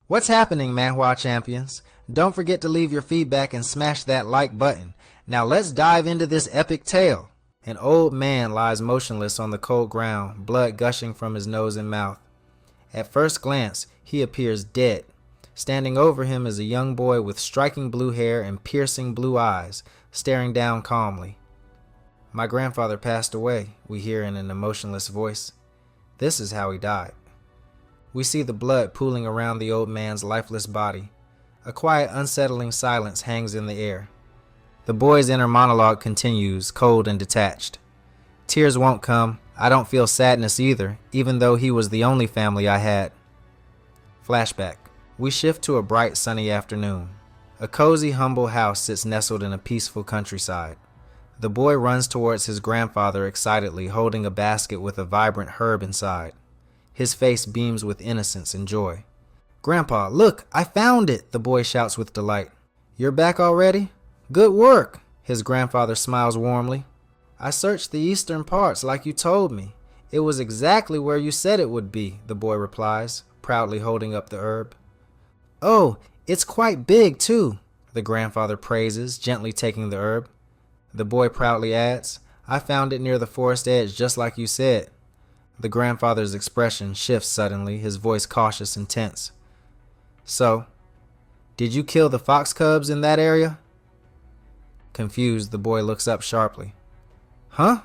What's happening, Manhwa champions? Don't forget to leave your feedback and smash that like button. Now let's dive into this epic tale. An old man lies motionless on the cold ground, blood gushing from his nose and mouth. At first glance, he appears dead. Standing over him is a young boy with striking blue hair and piercing blue eyes, staring down calmly. "My grandfather passed away," we hear in an emotionless voice. This is how he died. We see the blood pooling around the old man's lifeless body. A quiet, unsettling silence hangs in the air. The boy's inner monologue continues, cold and detached. "Tears won't come. I don't feel sadness either, even though he was the only family I had." Flashback. We shift to a bright, sunny afternoon. A cozy, humble house sits nestled in a peaceful countryside. The boy runs towards his grandfather excitedly, holding a basket with a vibrant herb inside. His face beams with innocence and joy. "Grandpa, look, I found it!" the boy shouts with delight. "You're back already? Good work!" His grandfather smiles warmly. "I searched the eastern parts like you told me. It was exactly where you said it would be," the boy replies, proudly holding up the herb. "Oh, it's quite big too," the grandfather praises, gently taking the herb. The boy proudly adds, "I found it near the forest edge just like you said." The grandfather's expression shifts suddenly, his voice cautious and tense. "So, did you kill the fox cubs in that area?" Confused, the boy looks up sharply. "Huh?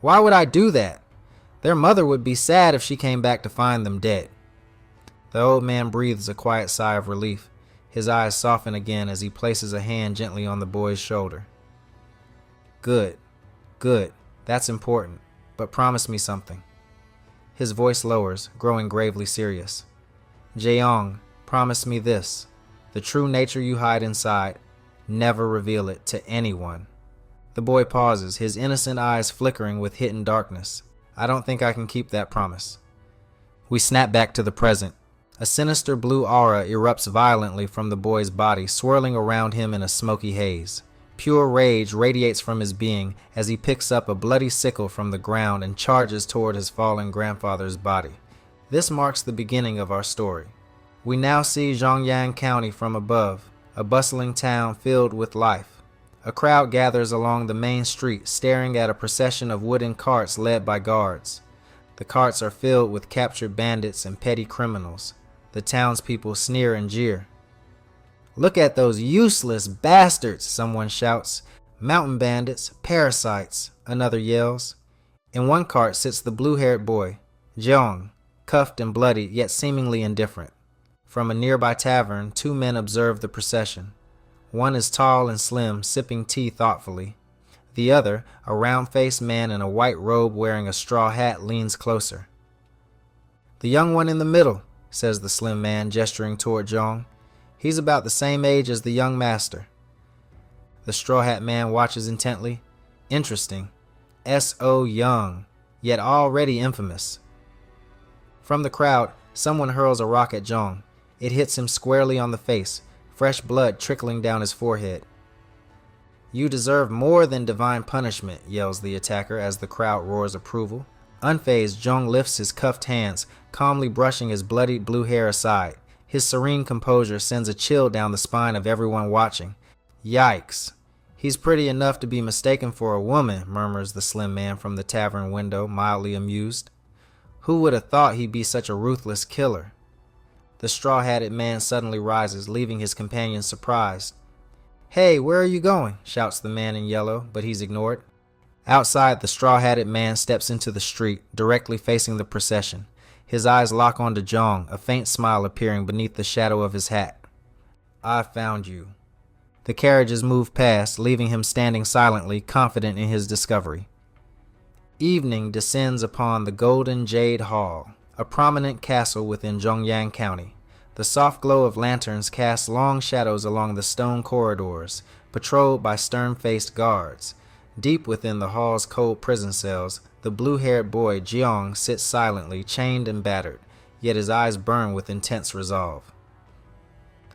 Why would I do that? Their mother would be sad if she came back to find them dead." The old man breathes a quiet sigh of relief. His eyes soften again as he places a hand gently on the boy's shoulder. Good. That's important. But promise me something." His voice lowers, growing gravely serious. "Jeong, promise me this. The true nature you hide inside, never reveal it to anyone." The boy pauses, his innocent eyes flickering with hidden darkness. "I don't think I can keep that promise." We snap back to the present. A sinister blue aura erupts violently from the boy's body, swirling around him in a smoky haze. Pure rage radiates from his being as he picks up a bloody sickle from the ground and charges toward his fallen grandfather's body. This marks the beginning of our story. We now see Jeongyang County from above, a bustling town filled with life. A crowd gathers along the main street, staring at a procession of wooden carts led by guards. The carts are filled with captured bandits and petty criminals. The townspeople sneer and jeer. "Look at those useless bastards," someone shouts. "Mountain bandits, parasites," another yells. In one cart sits the blue-haired boy, Jeong, cuffed and bloody, yet seemingly indifferent. From a nearby tavern, two men observe the procession. One is tall and slim, sipping tea thoughtfully. The other, a round-faced man in a white robe wearing a straw hat, leans closer. "The young one in the middle," says the slim man, gesturing toward Jeong. "He's about the same age as the young master." The straw hat man watches intently. Interesting. S.O. young, yet already infamous. From the crowd, someone hurls a rock at Jeong. It hits him squarely on the face, fresh blood trickling down his forehead. "You deserve more than divine punishment," yells the attacker as the crowd roars approval. Unfazed, Jeong lifts his cuffed hands, calmly brushing his bloodied blue hair aside. His serene composure sends a chill down the spine of everyone watching. "Yikes. He's pretty enough to be mistaken for a woman," murmurs the slim man from the tavern window, mildly amused. "Who would have thought he'd be such a ruthless killer?" The straw-hatted man suddenly rises, leaving his companions surprised. "Hey, where are you going?" shouts the man in yellow, but he's ignored. Outside, the straw-hatted man steps into the street, directly facing the procession. His eyes lock onto Jeong, a faint smile appearing beneath the shadow of his hat. "I found you." The carriages move past, leaving him standing silently, confident in his discovery. Evening descends upon the Golden Jade Hall, a prominent castle within Jeongyang County. The soft glow of lanterns casts long shadows along the stone corridors, patrolled by stern-faced guards. Deep within the hall's cold prison cells, the blue-haired boy Jeong sits silently, chained and battered, yet his eyes burn with intense resolve.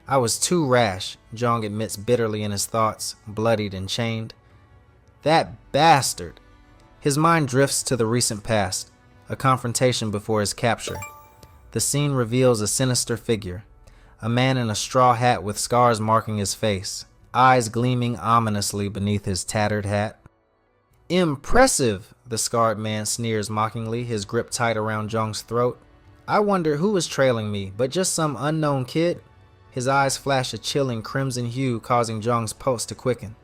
"I was too rash," Jeong admits bitterly in his thoughts, bloodied and chained. "That bastard!" His mind drifts to the recent past, a confrontation before his capture. The scene reveals a sinister figure, a man in a straw hat with scars marking his face, eyes gleaming ominously beneath his tattered hat. "Impressive," the scarred man sneers mockingly, his grip tight around Jeong's throat. "I wonder who was trailing me, but just some unknown kid?" His eyes flash a chilling crimson hue, causing Jeong's pulse to quicken.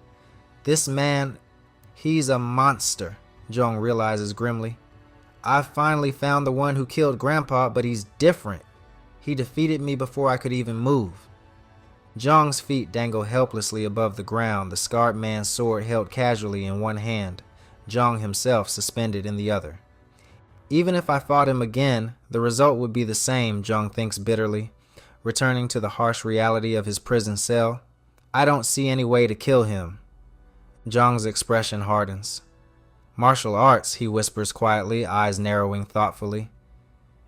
"This man, he's a monster," Jeong realizes grimly. "I finally found the one who killed Grandpa, but he's different. He defeated me before I could even move." Jeong's feet dangle helplessly above the ground, the scarred man's sword held casually in one hand, Jeong himself suspended in the other. Even if I fought him again, the result would be the same, Jeong thinks bitterly, returning to the harsh reality of his prison cell. "I don't see any way to kill him." Jeong's expression hardens. "Martial arts," he whispers quietly, eyes narrowing thoughtfully.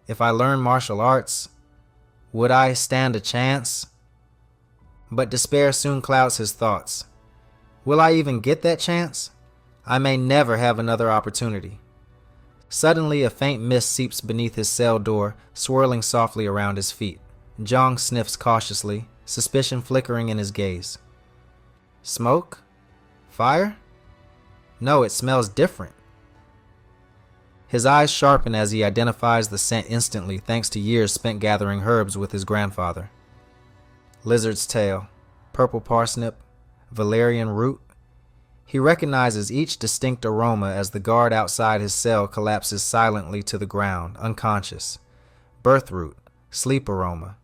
"If I learn martial arts, would I stand a chance?" But despair soon clouds his thoughts. Will I even get that chance? I may never have another opportunity. Suddenly, a faint mist seeps beneath his cell door, swirling softly around his feet. Jeong sniffs cautiously, suspicion flickering in his gaze. Smoke? Fire? No, it smells different. His eyes sharpen as he identifies the scent instantly, thanks to years spent gathering herbs with his grandfather. Lizard's tail, purple parsnip, valerian root. He recognizes each distinct aroma as the guard outside his cell collapses silently to the ground, unconscious. Birthroot, sleep aroma.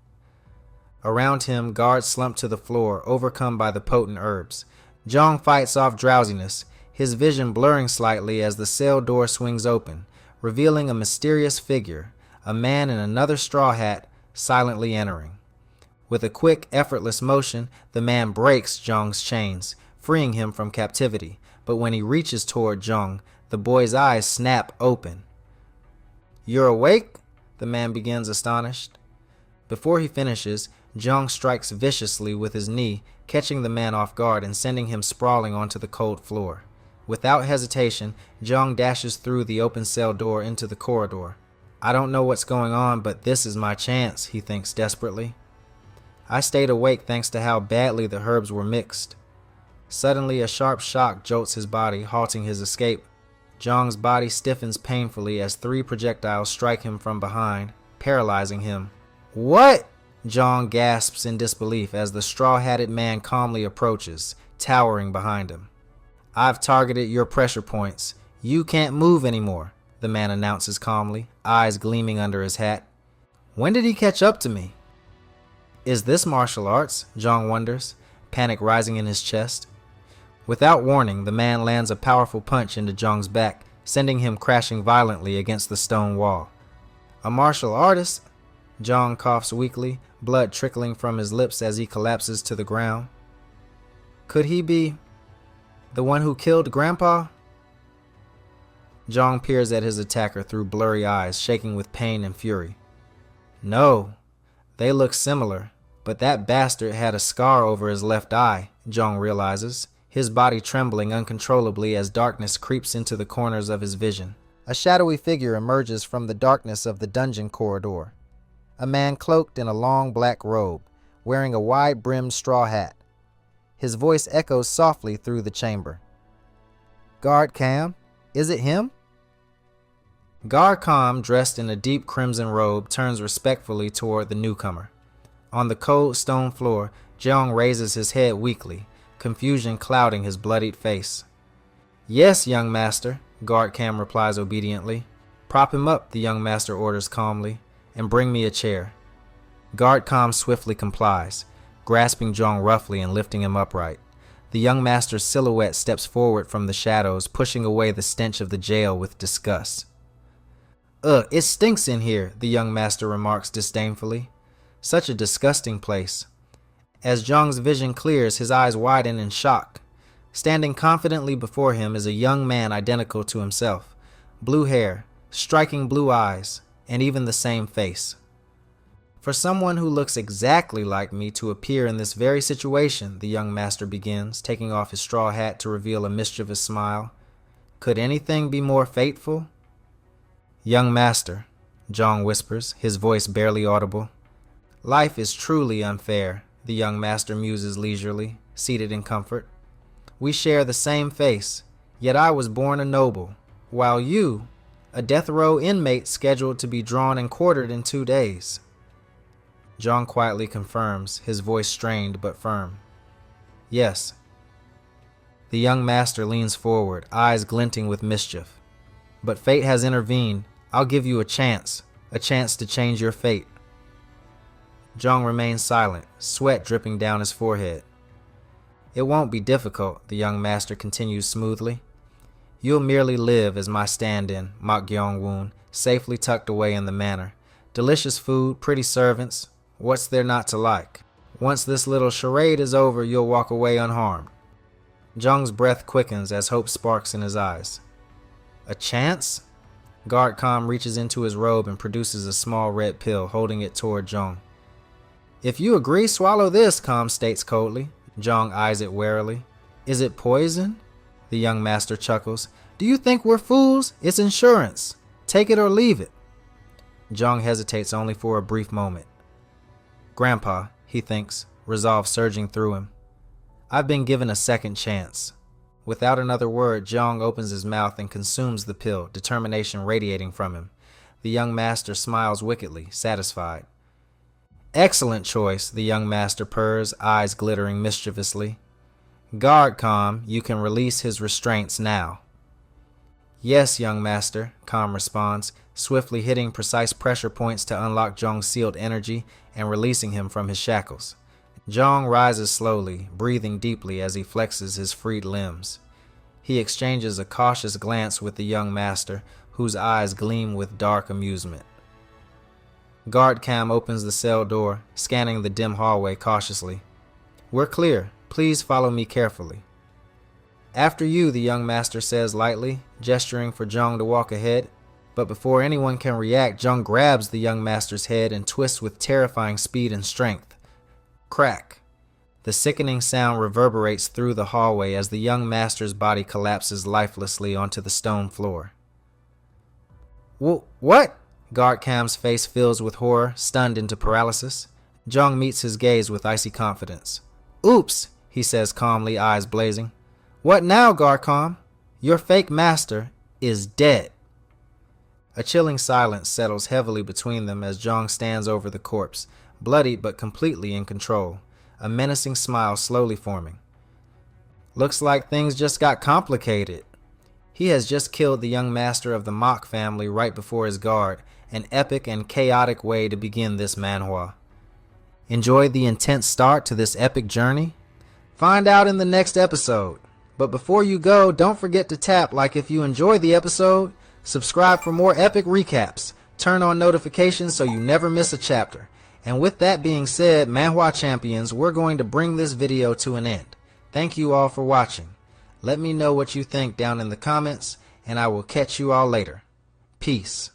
Around him, guards slump to the floor, overcome by the potent herbs. Jeong fights off drowsiness, his vision blurring slightly as the cell door swings open, revealing a mysterious figure, a man in another straw hat, silently entering. With a quick, effortless motion, the man breaks Jeong's chains, freeing him from captivity, but when he reaches toward Jeong, the boy's eyes snap open. "You're awake?" the man begins, astonished. Before he finishes, Jeong strikes viciously with his knee, catching the man off guard and sending him sprawling onto the cold floor. Without hesitation, Jeong dashes through the open cell door into the corridor. "I don't know what's going on, but this is my chance," he thinks desperately. "I stayed awake thanks to how badly the herbs were mixed." Suddenly, a sharp shock jolts his body, halting his escape. Jeong's body stiffens painfully as 3 projectiles strike him from behind, paralyzing him. "What?" Jeong gasps in disbelief as the straw-hatted man calmly approaches, towering behind him. "I've targeted your pressure points. You can't move anymore," the man announces calmly, eyes gleaming under his hat. "When did he catch up to me?" Is this martial arts? Jeong wonders, panic rising in his chest. Without warning, the man lands a powerful punch into Jeong's back, sending him crashing violently against the stone wall. "A martial artist?" Jeong coughs weakly, blood trickling from his lips as he collapses to the ground. "Could he be the one who killed Grandpa?" Jeong peers at his attacker through blurry eyes, shaking with pain and fury. "No, they look similar, but that bastard had a scar over his left eye," Jeong realizes, his body trembling uncontrollably as darkness creeps into the corners of his vision. A shadowy figure emerges from the darkness of the dungeon corridor. A man cloaked in a long black robe, wearing a wide-brimmed straw hat. His voice echoes softly through the chamber. "Guard Kam? Is it him?" Guard Kam, dressed in a deep crimson robe, turns respectfully toward the newcomer. On the cold stone floor, Jeong raises his head weakly, confusion clouding his bloodied face. "Yes, young master," Guard Kam replies obediently. "Prop him up," the young master orders calmly, "and bring me a chair." Guard Kam swiftly complies, grasping Jeong roughly and lifting him upright. The young master's silhouette steps forward from the shadows, pushing away the stench of the jail with disgust. "Ugh, it stinks in here," the young master remarks disdainfully. "Such a disgusting place." As Jeong's vision clears, his eyes widen in shock. Standing confidently before him is a young man identical to himself. Blue hair, striking blue eyes, and even the same face. "For someone who looks exactly like me to appear in this very situation," the young master begins, taking off his straw hat to reveal a mischievous smile. "Could anything be more fateful?" "Young master," Jeong whispers, his voice barely audible. Life is truly unfair, the young master muses leisurely, seated in comfort. We share the same face, yet I was born a noble, while you, a death row inmate scheduled to be drawn and quartered in 2 days. Jeong quietly confirms, his voice strained but firm. Yes. The young master leans forward, eyes glinting with mischief. But fate has intervened. I'll give you a chance to change your fate. Jeong remains silent, sweat dripping down his forehead. It won't be difficult, the young master continues smoothly. You'll merely live as my stand-in, Mok Gyeong-woon, safely tucked away in the manor. Delicious food, pretty servants. What's there not to like? Once this little charade is over, you'll walk away unharmed. Jeong's breath quickens as hope sparks in his eyes. A chance? Guard Kam reaches into his robe and produces a small red pill, holding it toward Jeong. If you agree, swallow this, Kam states coldly. Jeong eyes it warily. Is it poison? The young master chuckles. Do you think we're fools? It's insurance. Take it or leave it. Jeong hesitates only for a brief moment. Grandpa, he thinks, resolve surging through him. I've been given a second chance. Without another word, Jeong opens his mouth and consumes the pill, determination radiating from him. The young master smiles wickedly, satisfied. Excellent choice, the young master purrs, eyes glittering mischievously. Guard Kam, you can release his restraints now. Yes, young master, Kam responds, swiftly hitting precise pressure points to unlock Jeong's sealed energy and releasing him from his shackles. Jeong rises slowly, breathing deeply as he flexes his freed limbs. He exchanges a cautious glance with the young master, whose eyes gleam with dark amusement. Guard Kam opens the cell door, scanning the dim hallway cautiously. We're clear. Please follow me carefully. After you, the young master says lightly, gesturing for Jeong to walk ahead. But before anyone can react, Jeong grabs the young master's head and twists with terrifying speed and strength. Crack. The sickening sound reverberates through the hallway as the young master's body collapses lifelessly onto the stone floor. What? Guard Kam's face fills with horror, stunned into paralysis. Jeong meets his gaze with icy confidence. Oops, he says calmly, eyes blazing. What now, Guard Kam? Your fake master is dead. A chilling silence settles heavily between them as Jeong stands over the corpse, bloodied but completely in control, a menacing smile slowly forming. Looks like things just got complicated. He has just killed the young master of the Mok family right before his guard, an epic and chaotic way to begin this manhwa. Enjoy the intense start to this epic journey? Find out in the next episode. But before you go, don't forget to tap like if you enjoyed the episode, subscribe for more epic recaps, turn on notifications so you never miss a chapter. And with that being said, Manhwa Champions, we're going to bring this video to an end. Thank you all for watching. Let me know what you think down in the comments, and I will catch you all later. Peace.